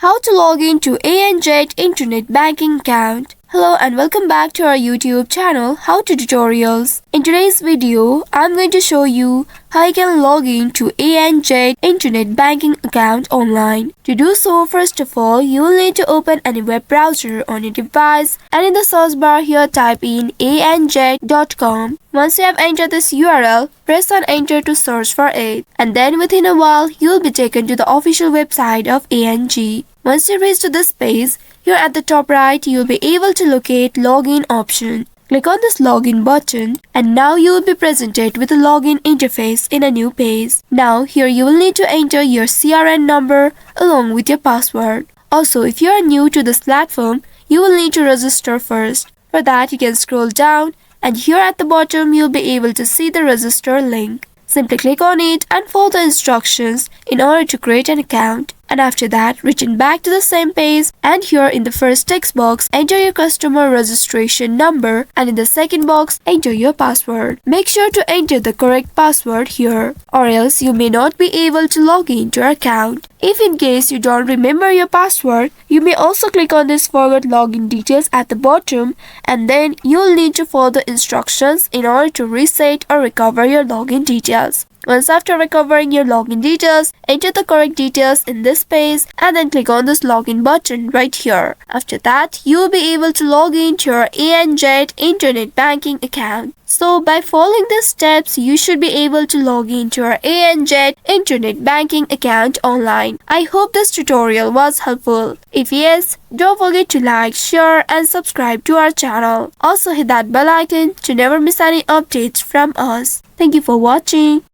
How to log into ANZ Internet Banking account. Hello and welcome back to our YouTube channel How to Tutorials. In today's video, I'm going to show you how you can log in to ANZ Internet Banking account online. To do so, first of all, you will need to open any web browser on your device and in the search bar here type in anz.com. Once you have entered this URL, press on enter to search for it. And then within a while, you will be taken to the official website of ANZ. Once you reach to this page, here at the top right, you will be able to locate login option. Click on this login button and now you will be presented with a login interface in a new page. Now here you will need to enter your CRN number along with your password. Also, if you are new to this platform, you will need to register first. For that, you can scroll down and here at the bottom you will be able to see the register link. Simply click on it and follow the instructions in order to create an account. And after that, return back to the same page and here in the first text box, enter your customer registration number and in the second box, enter your password. Make sure to enter the correct password here or else you may not be able to log into your account. If in case you don't remember your password, you may also click on this forgot login details at the bottom and then you'll need to follow the instructions in order to reset or recover your login details. Once after recovering your login details, enter the correct details in this page and then click on this login button right here. After that, you will be able to log into your ANZ Internet Banking account. So by following these steps, you should be able to log into your ANZ Internet Banking account online. I hope this tutorial was helpful. If yes, don't forget to like, share and subscribe to our channel. Also hit that bell icon to never miss any updates from us. Thank you for watching.